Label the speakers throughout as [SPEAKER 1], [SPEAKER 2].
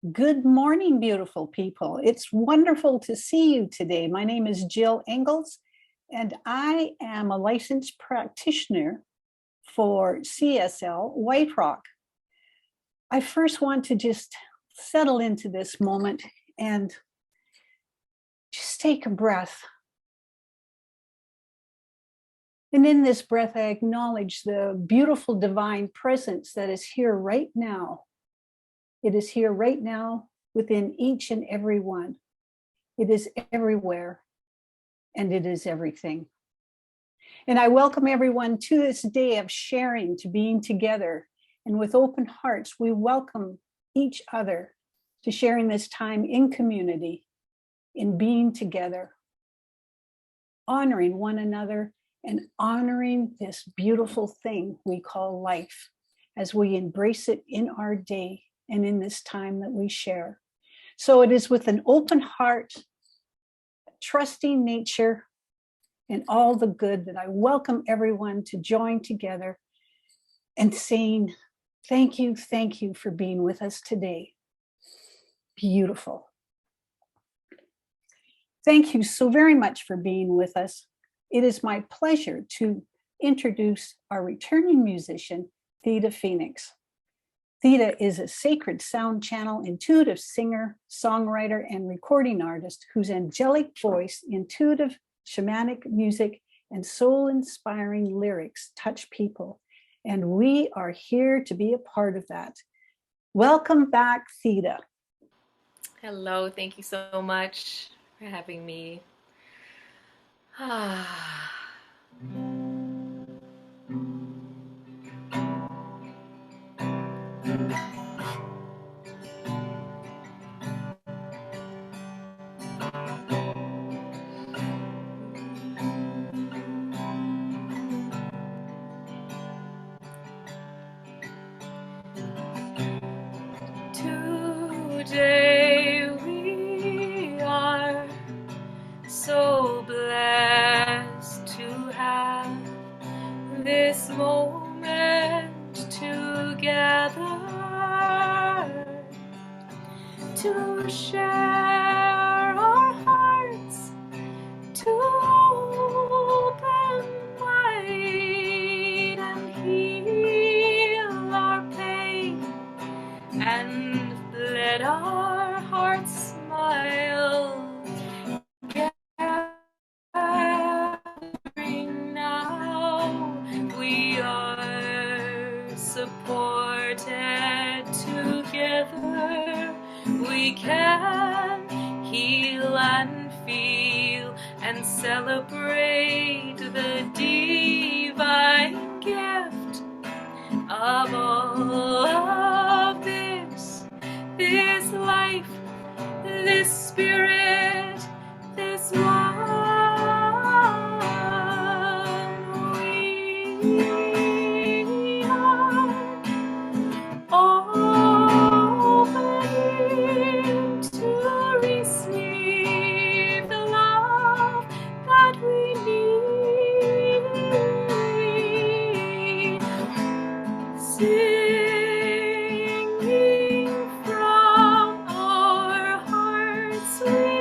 [SPEAKER 1] Good morning, beautiful people. It's wonderful to see you today. My name is Jill Engels, and I am a licensed practitioner for CSL White Rock. I first want to just settle into this moment and just take a breath. And in this breath, I acknowledge the beautiful divine presence that is here right now. It is here right now within each and every one. It is everywhere, and it is everything. And I welcome everyone to this day of sharing, to being together. And with open hearts, we welcome each other to sharing this time in community, in being together, honoring one another and honoring this beautiful thing we call life as we embrace it in our day and in this time that we share. So it is with an open heart, trusting nature, and all the good that I welcome everyone to join together and saying, thank you for being with us today. Beautiful. Thank you so very much for being with us. It is my pleasure to introduce our returning musician, Theta Phoenix. Theta is a sacred sound channel, intuitive singer, songwriter, and recording artist whose angelic voice, intuitive shamanic music, and soul-inspiring lyrics touch people. And we are here to be a part of that. Welcome back, Theta.
[SPEAKER 2] Hello, thank you so much for having me. Today we are so blessed to have this moment together to share our hearts, to open wide and heal our pain, and let our hearts smile. Gathering now, we are supported together. We can heal and feel and celebrate the divine gift of all of this life, this spirit, this one. We are open to receive the love that we need. Singing from our hearts, we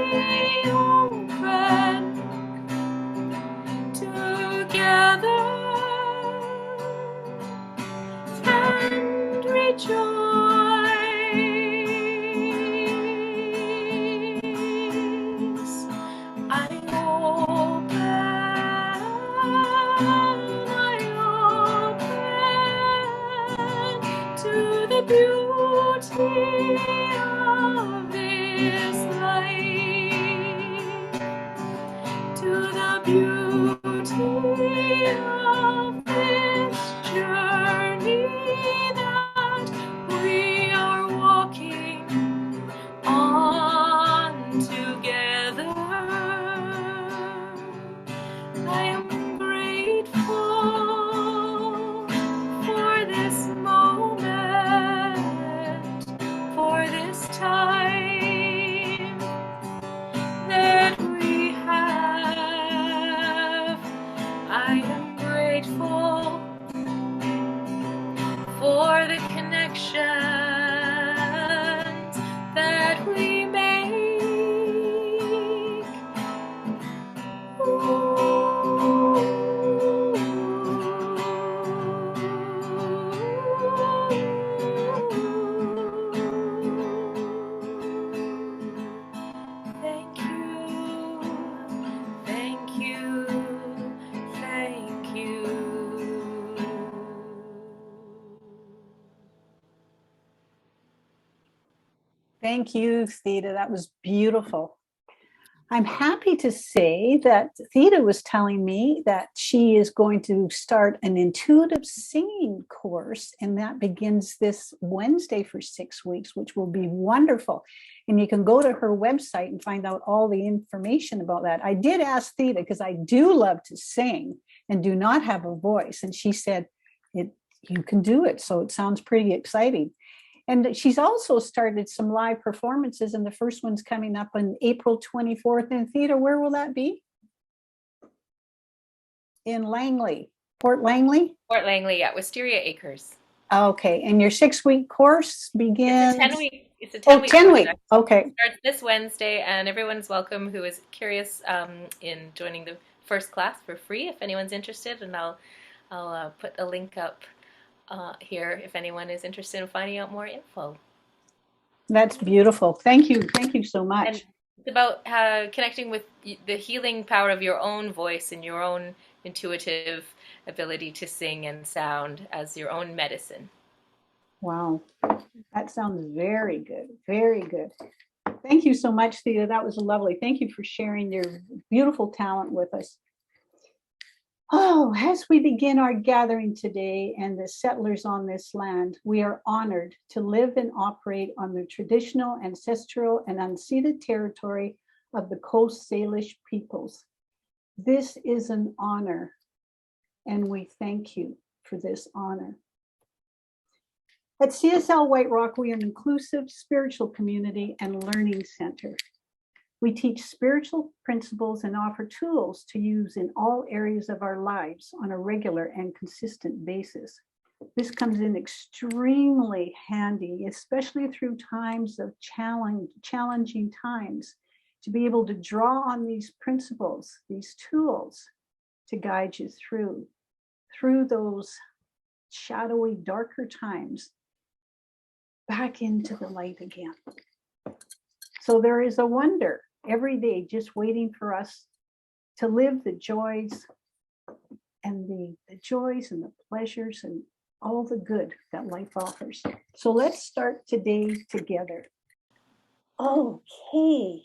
[SPEAKER 1] Thank you, Theta. That was beautiful. I'm happy to say that Theta was telling me that she is going to start an intuitive singing course, and that begins this Wednesday for 6 weeks, which will be wonderful. And you can go to her website and find out all the information about that. I did ask Theta because I do love to sing and do not have a voice, and she said, you can do it. So it sounds pretty exciting. And she's also started some live performances, and the first one's coming up on April 24th in theater. Where will that be? In Langley, Port Langley?
[SPEAKER 2] Fort Langley at Wisteria Acres.
[SPEAKER 1] Okay, and your 6-week course begins?
[SPEAKER 2] It's a 10 week.
[SPEAKER 1] 10 week. Okay.
[SPEAKER 2] It starts this Wednesday, and everyone's welcome who is curious in joining the first class for free if anyone's interested. And I'll put a link up here if anyone is interested in finding out more info.
[SPEAKER 1] That's beautiful. Thank you. Thank you so much.
[SPEAKER 2] And it's about connecting with the healing power of your own voice and your own intuitive ability to sing and sound as your own medicine.
[SPEAKER 1] Wow. That sounds very good. Very good. Thank you so much, Thea. That was lovely. Thank you for sharing your beautiful talent with us. Oh, as we begin our gathering today and the settlers on this land, we are honored to live and operate on the traditional, ancestral, and unceded territory of the Coast Salish peoples. This is an honor, and we thank you for this honor. At CSL White Rock, we are an inclusive spiritual community and learning center. We teach spiritual principles and offer tools to use in all areas of our lives on a regular and consistent basis. This comes in extremely handy, especially through times of challenging times, to be able to draw on these principles, these tools, to guide you through those shadowy, darker times, back into the light again. So there is a wonder every day just waiting for us to live the joys and the joys and the pleasures and all the good that life offers. So let's start today together. Okay.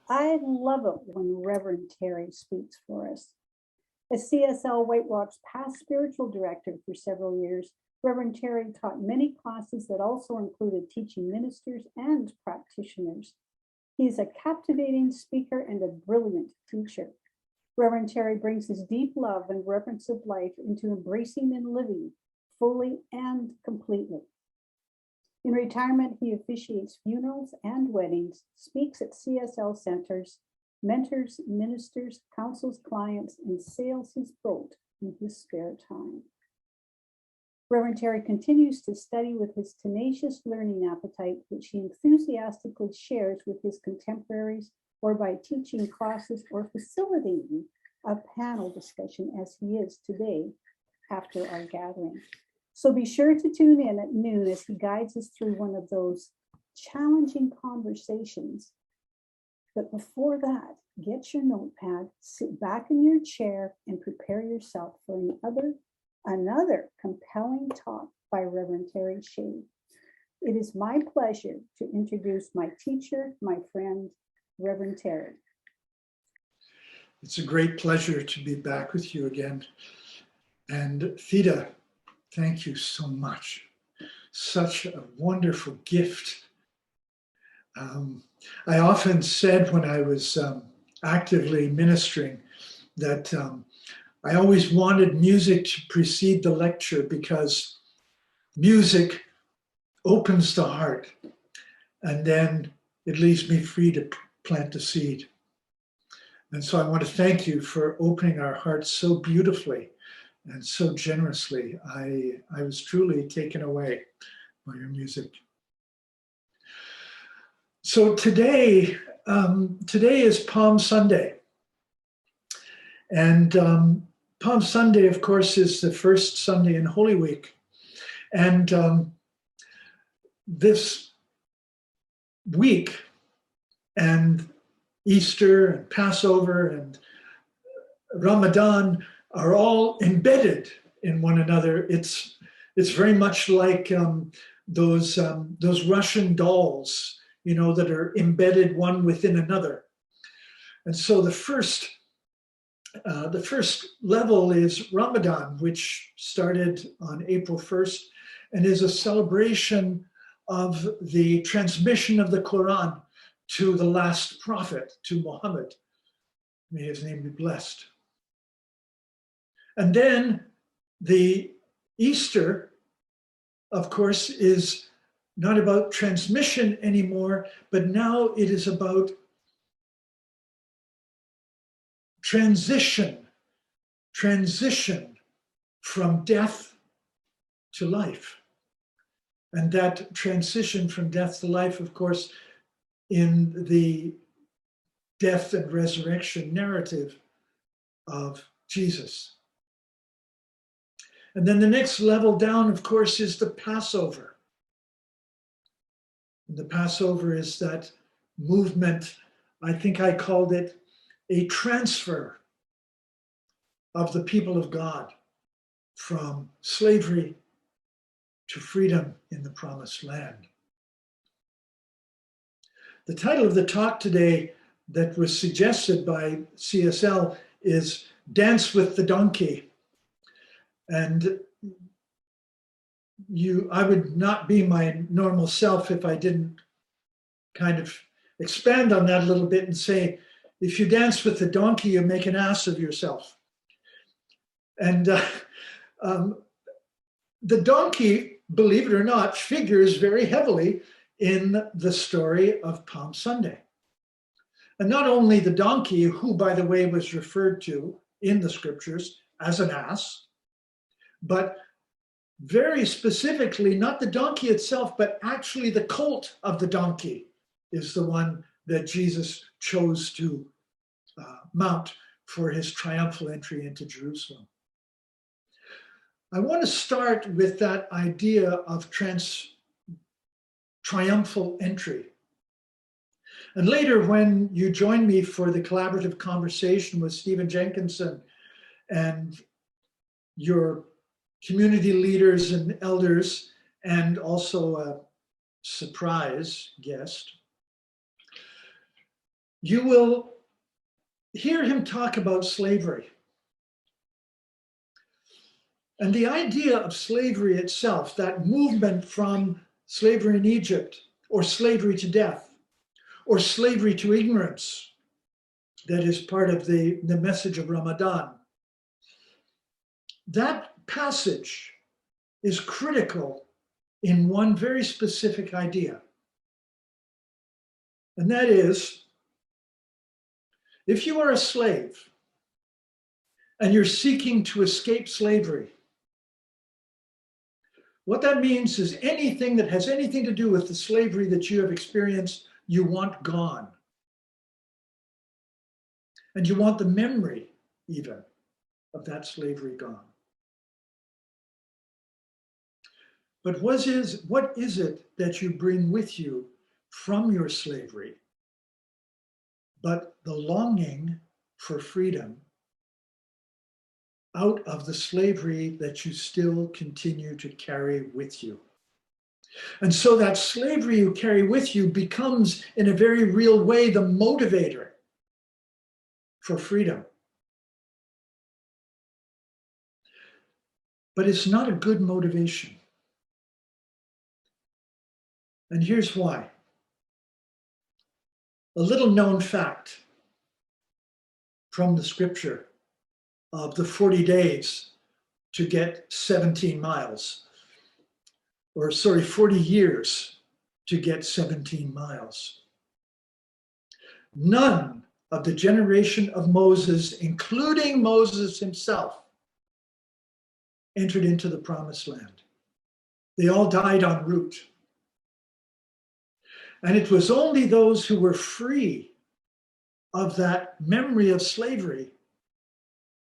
[SPEAKER 1] I love it when Rev.Terry speaks for us. As CSL White Rock's past spiritual director for several years, Rev.Terry taught many classes that also included teaching ministers and practitioners. He is a captivating speaker and a brilliant teacher. Rev.Terry brings his deep love and reverence of life into embracing and living fully and completely. In retirement, he officiates funerals and weddings, speaks at CSL centers, mentors, ministers, counsels clients, and sails his boat in his spare time. Rev.Terry continues to study with his tenacious learning appetite, which he enthusiastically shares with his contemporaries or by teaching classes or facilitating a panel discussion as he is today after our gathering. So be sure to tune in at noon as he guides us through one of those challenging conversations. But before that, get your notepad, sit back in your chair, and prepare yourself for another compelling talk by Rev.Terry Shea. It is my pleasure to introduce my teacher, my friend, Rev.Terry.
[SPEAKER 3] It's a great pleasure to be back with you again. And Theta, thank you so much. Such a wonderful gift. I often said when I was actively ministering that I always wanted music to precede the lecture because music opens the heart and then it leaves me free to plant the seed. And so I want to thank you for opening our hearts so beautifully and so generously. I was truly taken away by your music. So today is Palm Sunday. And Palm Sunday, of course, is the first Sunday in Holy Week. And this week and Easter and Passover and Ramadan are all embedded in one another. It's very much like those Russian dolls, that are embedded one within another. And so the first level is Ramadan, which started on April 1st and is a celebration of the transmission of the Quran to the last prophet, to Muhammad. May his name be blessed. And then the Easter, of course, is not about transmission anymore, but now it is about transition from death to life. And that transition from death to life, of course, in the death and resurrection narrative of Jesus. And then the next level down, of course, is the Passover. And the Passover is that movement, I think I called it a transfer of the people of God from slavery to freedom in the promised land. The title of the talk today that was suggested by CSL is Dance with the Donkey. And I would not be my normal self if I didn't kind of expand on that a little bit and say, if you dance with the donkey, you make an ass of yourself. And the donkey, believe it or not, figures very heavily in the story of Palm Sunday. And not only the donkey, who, by the way, was referred to in the scriptures as an ass, but very specifically, not the donkey itself, but actually the colt of the donkey is the one that Jesus chose to mount for his triumphal entry into Jerusalem. I want to start with that idea of triumphal entry. And later, when you join me for the collaborative conversation with Stephen Jenkinson and your community leaders and elders, and also a surprise guest, you will hear him talk about slavery. And the idea of slavery itself, that movement from slavery in Egypt, or slavery to death, or slavery to ignorance, that is part of the message of Ramadan. That passage is critical in one very specific idea. And that is, if you are a slave and you're seeking to escape slavery, what that means is anything that has anything to do with the slavery that you have experienced, you want gone. And you want the memory, even, of that slavery gone. But what is it that you bring with you from your slavery, but the longing for freedom out of the slavery that you still continue to carry with you? And so that slavery you carry with you becomes, in a very real way, the motivator for freedom. But it's not a good motivation. And here's why. A little known fact from the scripture of the 40 days to get 17 miles. 40 years to get 17 miles. None of the generation of Moses, including Moses himself, entered into the promised land. They all died en route. And it was only those who were free of that memory of slavery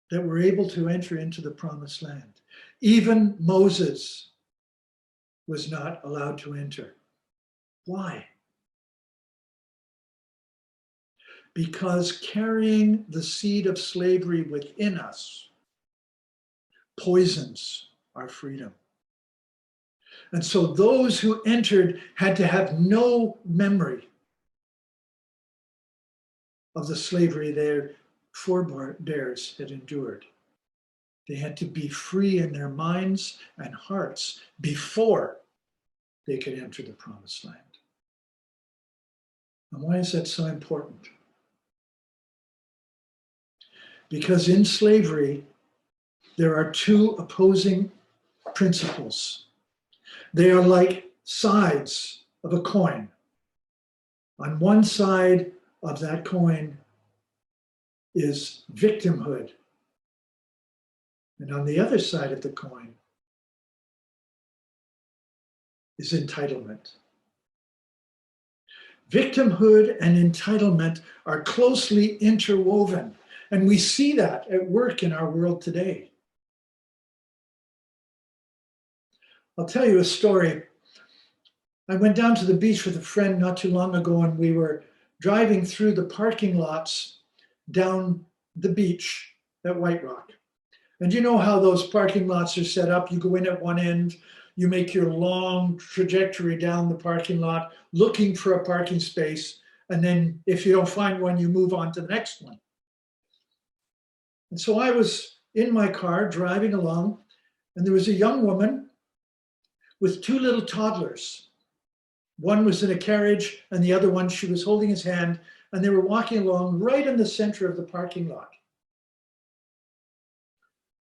[SPEAKER 3] that were able to enter into the promised land. Even Moses was not allowed to enter. Why? Because carrying the seed of slavery within us poisons our freedom. And so those who entered had to have no memory of the slavery their forebears had endured. They had to be free in their minds and hearts before they could enter the promised land. And why is that so important? Because in slavery, there are two opposing principles. They are like sides of a coin. On one side of that coin is victimhood. And on the other side of the coin is entitlement. Victimhood and entitlement are closely interwoven. And we see that at work in our world today. I'll tell you a story. I went down to the beach with a friend not too long ago, and we were driving through the parking lots down the beach at White Rock. And you know how those parking lots are set up. You go in at one end, you make your long trajectory down the parking lot looking for a parking space. And then if you don't find one, you move on to the next one. And so I was in my car driving along, and there was a young woman with two little toddlers. One was in a carriage, and the other one, she was holding his hand, and they were walking along right in the center of the parking lot.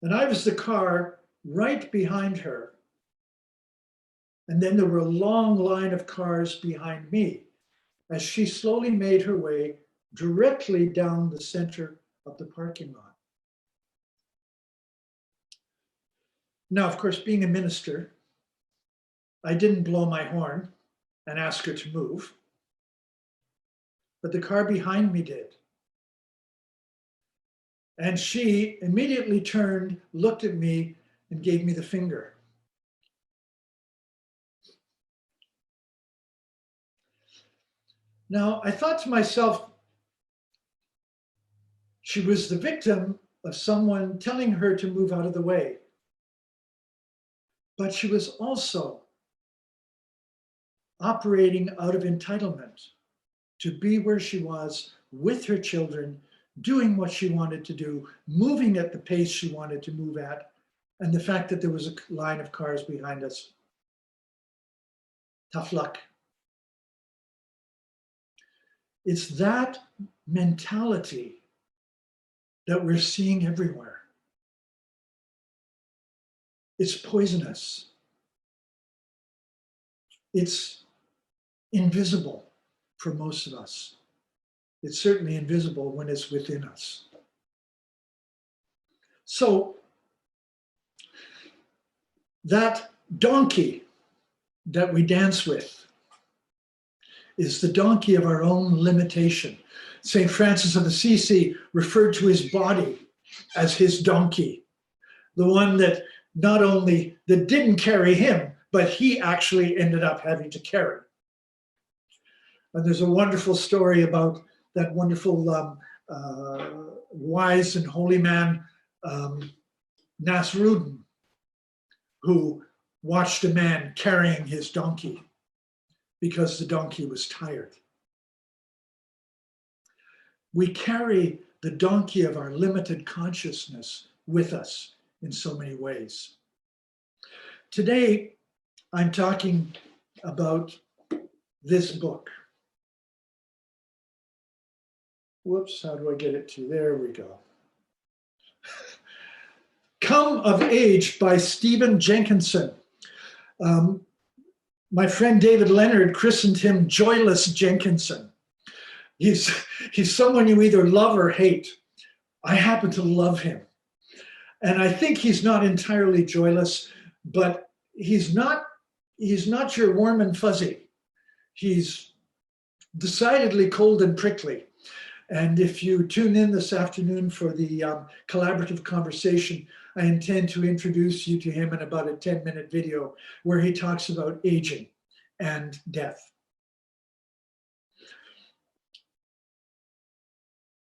[SPEAKER 3] And I was the car right behind her. And then there were a long line of cars behind me as she slowly made her way directly down the center of the parking lot. Now, of course, being a minister, I didn't blow my horn and ask her to move, but the car behind me did. And she immediately turned, looked at me, and gave me the finger. Now, I thought to myself, she was the victim of someone telling her to move out of the way. But she was also operating out of entitlement to be where she was with her children, doing what she wanted to do, moving at the pace she wanted to move at, and the fact that there was a line of cars behind us. Tough luck. It's that mentality that we're seeing everywhere. It's poisonous. It's invisible for most of us. It's certainly invisible when it's within us. So that donkey that we dance with is the donkey of our own limitation. St. Francis of Assisi referred to his body as his donkey, the one that not only that didn't carry him, but he actually ended up having to carry. And there's a wonderful story about that wonderful wise and holy man, Nasruddin, who watched a man carrying his donkey because the donkey was tired. We carry the donkey of our limited consciousness with us in so many ways. Today, I'm talking about this book. Whoops, how do I get it to? There we go. Come of Age by Stephen Jenkinson. My friend David Leonard christened him Joyless Jenkinson. He's someone you either love or hate. I happen to love him. And I think he's not entirely joyless, but he's not your warm and fuzzy. He's decidedly cold and prickly. And if you tune in this afternoon for the collaborative conversation, I intend to introduce you to him in about a 10-minute video where he talks about aging and death.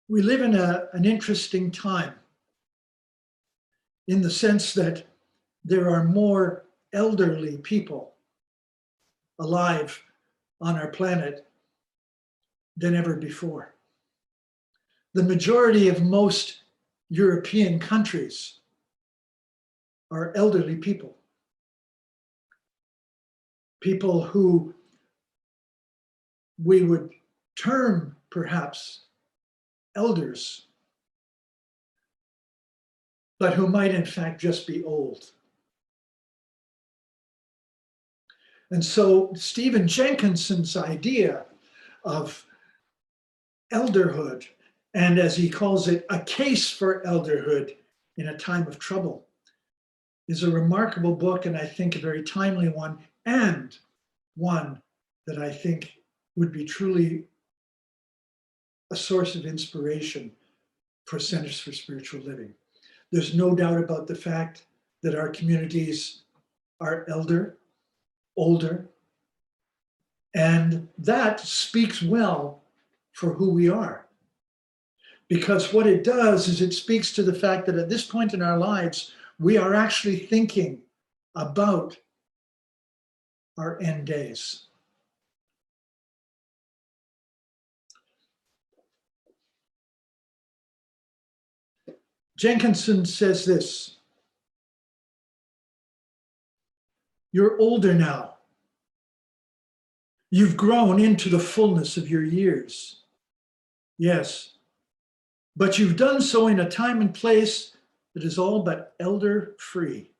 [SPEAKER 3] We live in an interesting time in the sense that there are more elderly people alive on our planet than ever before. The majority of most European countries are elderly people. People who we would term perhaps elders, but who might in fact just be old. And so Stephen Jenkinson's idea of elderhood, and as he calls it, a case for elderhood in a time of trouble, is a remarkable book, and I think a very timely one, and one that I think would be truly a source of inspiration for Centers for Spiritual Living. There's no doubt about the fact that our communities are older, and that speaks well for who we are. Because what it does is it speaks to the fact that at this point in our lives, we are actually thinking about our end days. Jenkinson says this: you're older now. You've grown into the fullness of your years. Yes, but you've done so in a time and place that is all but elder-free.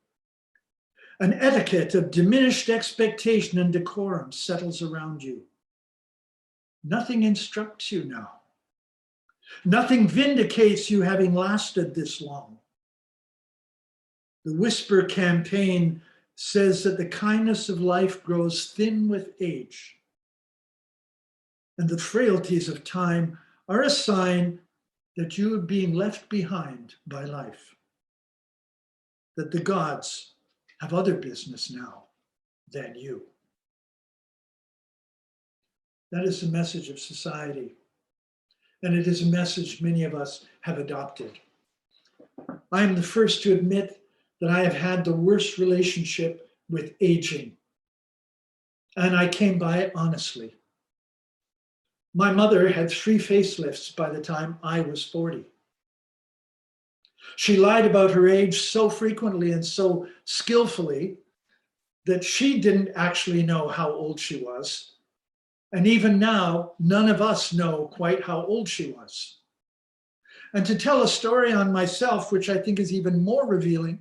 [SPEAKER 3] An etiquette of diminished expectation and decorum settles around you. Nothing instructs you now. Nothing vindicates you having lasted this long. The Whisper campaign says that the kindness of life grows thin with age, and the frailties of time are a sign that you are being left behind by life, that the gods have other business now than you. That is the message of society, and it is a message many of us have adopted. I am the first to admit that I have had the worst relationship with aging, and I came by it honestly. My mother had 3 facelifts by the time I was 40. She lied about her age so frequently and so skillfully that she didn't actually know how old she was. And even now, none of us know quite how old she was. And to tell a story on myself, which I think is even more revealing,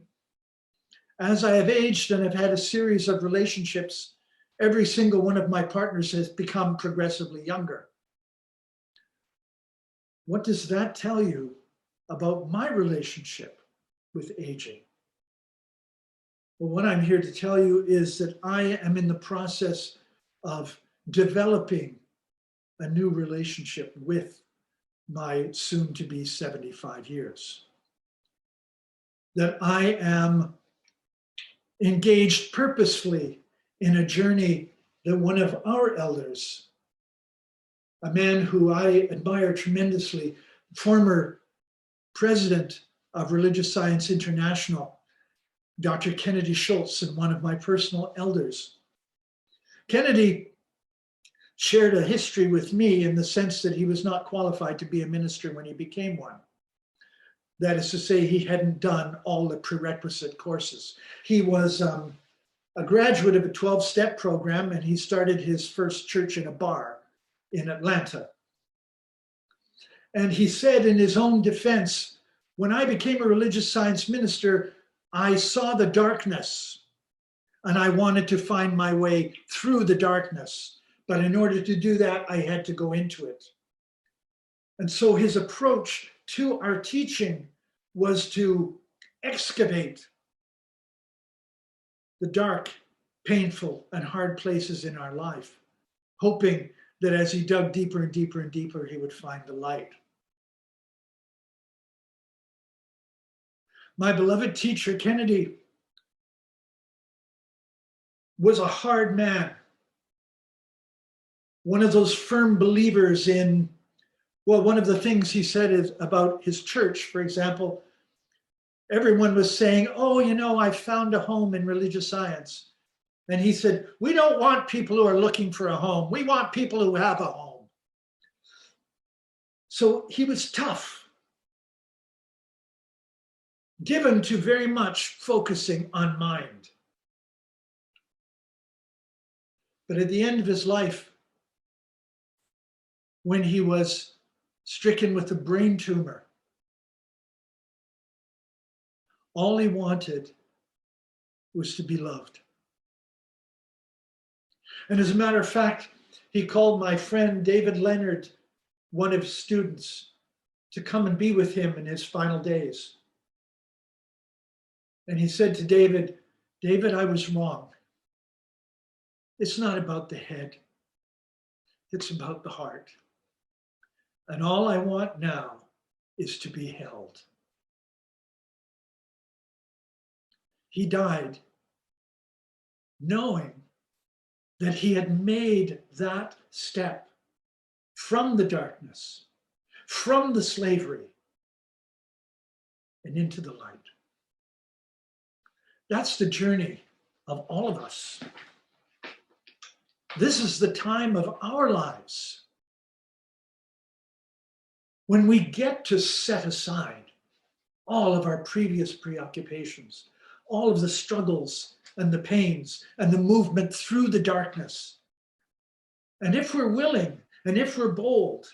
[SPEAKER 3] as I have aged and have had a series of relationships, every single one of my partners has become progressively younger. What does that tell you about my relationship with aging? Well, what I'm here to tell you is that I am in the process of developing a new relationship with my soon-to-be 75 years. That I am engaged purposefully in a journey that one of our elders, a man who I admire tremendously, former president of Religious Science International, Dr. Kennedy Schultz, and one of my personal elders. Kennedy shared a history with me in the sense that he was not qualified to be a minister when he became one. That is to say, he hadn't done all the prerequisite courses. He was a graduate of a 12-step program, and he started his first church in a bar in Atlanta. And he said in his own defense, when I became a religious science minister, I saw the darkness and I wanted to find my way through the darkness. But in order to do that, I had to go into it. And so his approach to our teaching was to excavate the dark, painful, and hard places in our life, hoping that as he dug deeper and deeper and deeper, he would find the light. My beloved teacher, Kennedy, was a hard man. One of those firm believers in, well, one of the things he said is about his church, for example, everyone was saying, oh, you know, I found a home in religious science. And he said, we don't want people who are looking for a home. We want people who have a home. So he was tough, given to very much focusing on mind. But at the end of his life, when he was stricken with a brain tumor, all he wanted was to be loved. And as a matter of fact, he called my friend David Leonard, one of his students, to come and be with him in his final days. And he said to David, David, I was wrong. It's not about the head. It's about the heart. And all I want now is to be held. He died knowing that he had made that step from the darkness, from the slavery, and into the light. That's the journey of all of us. This is the time of our lives when we get to set aside all of our previous preoccupations, all of the struggles and the pains and the movement through the darkness. And if we're willing and if we're bold,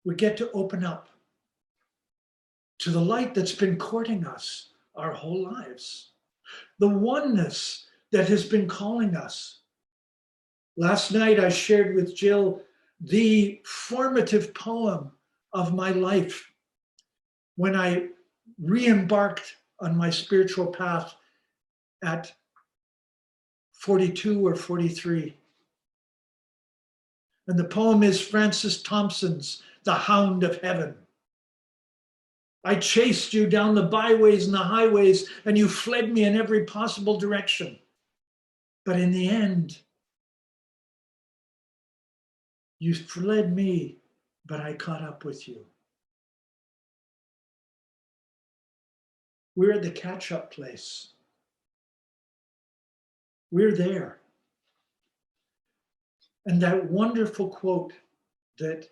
[SPEAKER 3] we get to open up to the light that's been courting us our whole lives, the oneness that has been calling us. Last night I shared with Jill the formative poem of my life when I re-embarked on my spiritual path at 42 or 43. And the poem is Francis Thompson's The Hound of Heaven. I chased you down the byways and the highways, and you fled me in every possible direction. But in the end, you fled me, but I caught up with you. We're at the catch-up place. We're there. And that wonderful quote that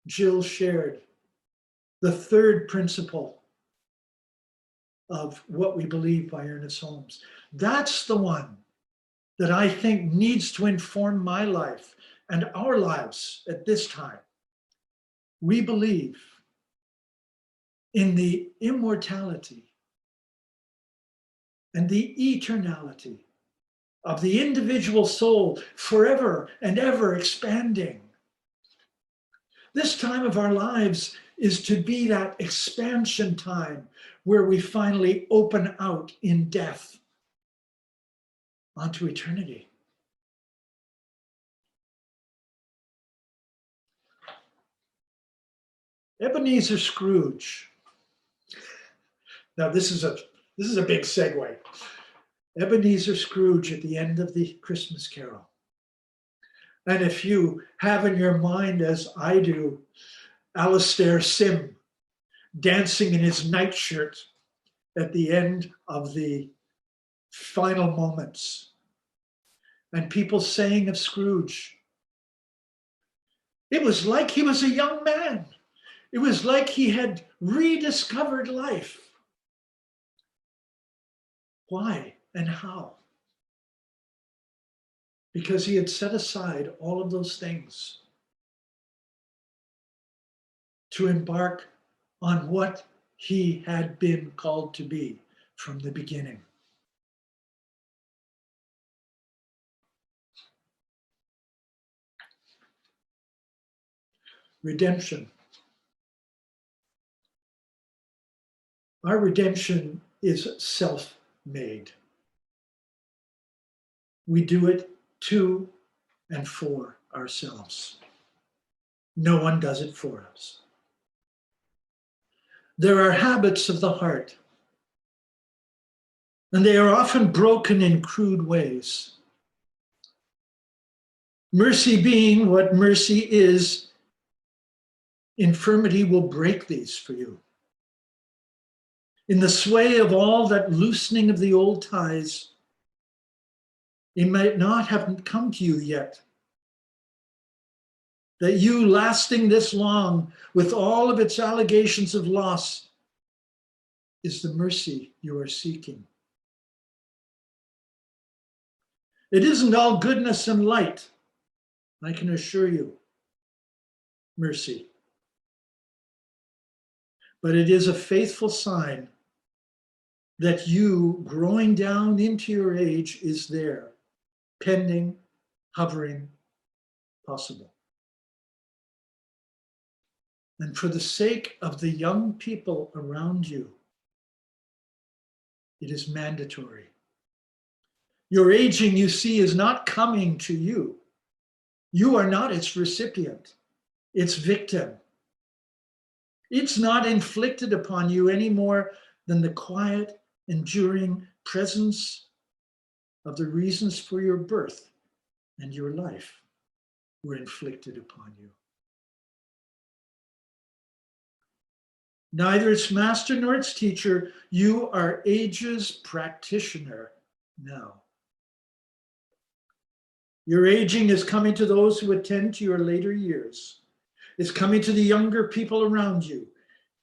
[SPEAKER 3] Jill shared, the third principle of what we believe by Ernest Holmes, that's the one that I think needs to inform my life and our lives at this time. We believe in the immortality and the eternality of the individual soul, forever and ever expanding. This time of our lives is to be that expansion time where we finally open out in death onto eternity. Ebenezer Scrooge. Now this is a big segue. Ebenezer Scrooge at the end of the Christmas Carol. And if you have in your mind, as I do, Alastair Sim dancing in his nightshirt at the end of the final moments, and people saying of Scrooge, it was like he was a young man. It was like he had rediscovered life. Why and how? Because he had set aside all of those things to embark on what he had been called to be from the beginning. Redemption. Our redemption is self-made. We do it to and for ourselves. No one does it for us. There are habits of the heart, and they are often broken in crude ways. Mercy being what mercy is, infirmity will break these for you. In the sway of all that loosening of the old ties, it might not have come to you yet. That you lasting this long with all of its allegations of loss is the mercy you are seeking. It isn't all goodness and light, I can assure you, mercy. But it is a faithful sign that you, growing down into your age, is there, pending, hovering, possible. And for the sake of the young people around you, it is mandatory. Your aging, you see, is not coming to you. You are not its recipient, its victim. It's not inflicted upon you any more than the quiet, enduring presence of the reasons for your birth and your life were inflicted upon you. Neither its master nor its teacher, you are age's practitioner now. Your aging is coming to those who attend to your later years. It's coming to the younger people around you.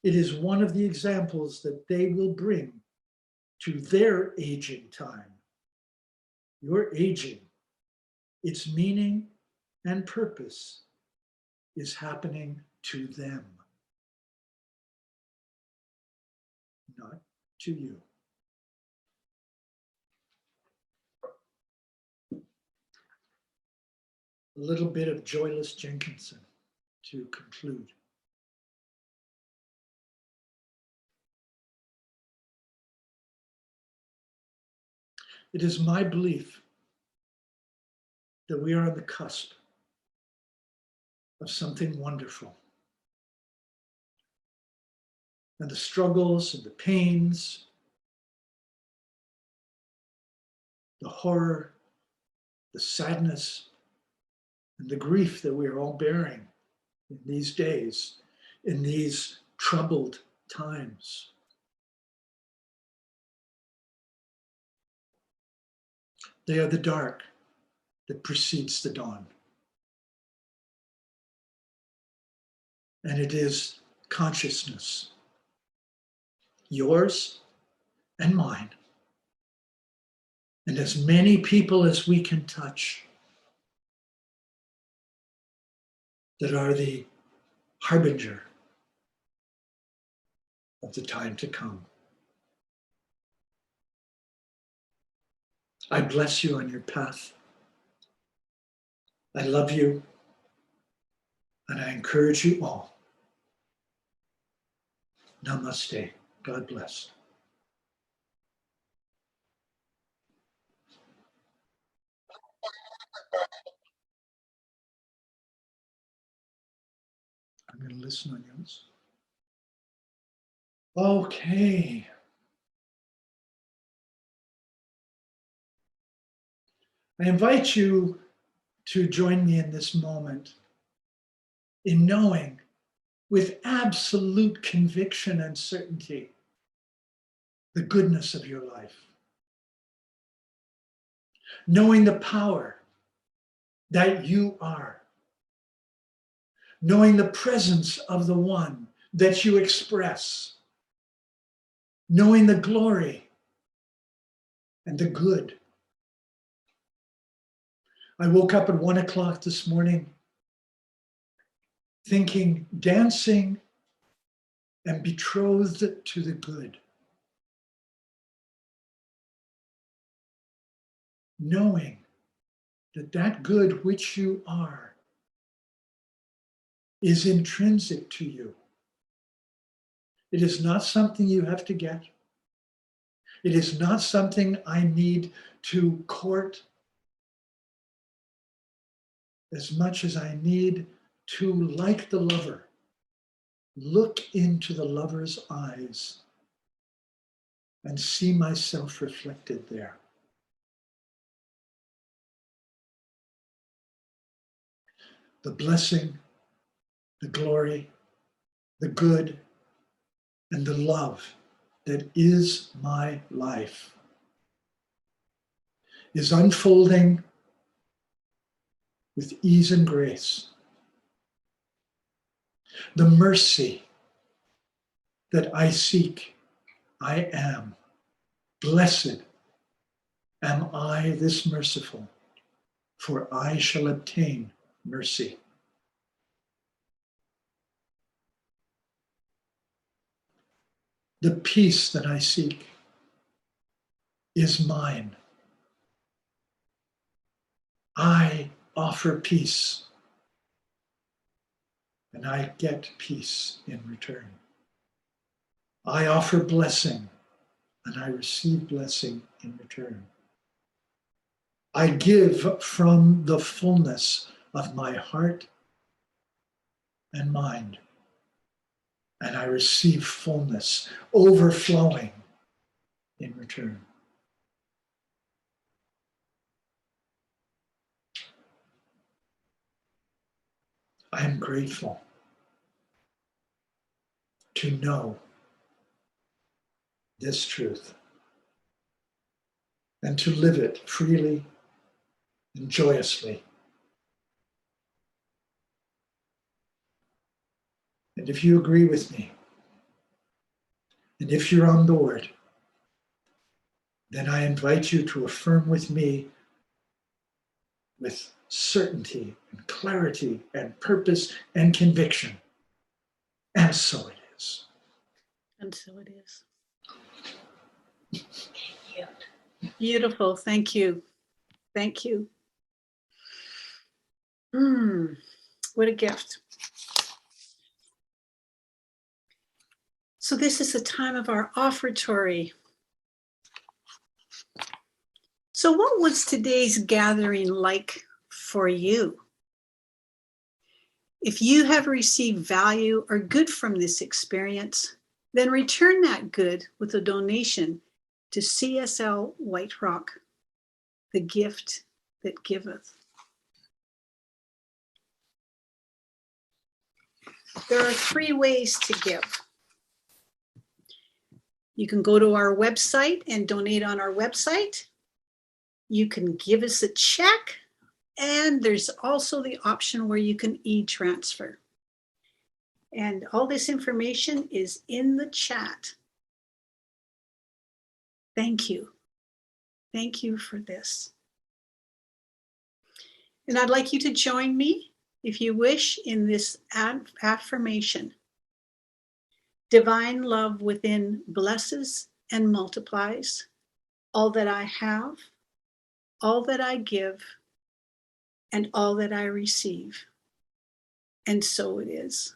[SPEAKER 3] It is one of the examples that they will bring to their aging time. Your aging, its meaning and purpose is happening to them, not to you. A little bit of Joyless Jenkinson to conclude. It is my belief that we are on the cusp of something wonderful. And the struggles and the pains, the horror, the sadness, and the grief that we are all bearing in these days, in these troubled times. They are the dark that precedes the dawn. And it is consciousness, yours and mine, and as many people as we can touch, that are the harbinger of the time to come. I bless you on your path. I love you, and I encourage you all. Namaste. God bless. I'm going to listen on yours. Okay. I invite you to join me in this moment in knowing with absolute conviction and certainty the goodness of your life. Knowing the power that you are. Knowing the presence of the one that you express. Knowing the glory and the good. I woke up at 1 o'clock this morning thinking, dancing and betrothed to the good. Knowing that that good which you are is intrinsic to you. It is not something you have to get. It is not something I need to court as much as I need to, like the lover, look into the lover's eyes and see myself reflected there. The blessing, the glory, the good, and the love that is my life is unfolding with ease and grace. The mercy that I seek, I am. Blessed am I this merciful, for I shall obtain mercy. The peace that I seek is mine. I offer peace, and I get peace in return. I offer blessing, and I receive blessing in return. I give from the fullness of my heart and mind, and I receive fullness, overflowing in return. I am grateful to know this truth and to live it freely and joyously. And if you agree with me, and if you're on board, then I invite you to affirm with me with certainty and clarity and purpose and conviction. And so it is.
[SPEAKER 1] And so it is. Yeah. Beautiful. Thank you. Thank you. What a gift. So this is the time of our offertory. So what was today's gathering like for you? If you have received value or good from this experience, then return that good with a donation to CSL White Rock, the gift that giveth. There are 3 ways to give. You can go to our website and donate on our website. You can give us a check, and there's also the option where you can e-transfer. And all this information is in the chat. Thank you. Thank you for this. And I'd like you to join me, if you wish, in this affirmation. Divine love within blesses and multiplies all that I have, all that I give, and all that I receive. And so it is.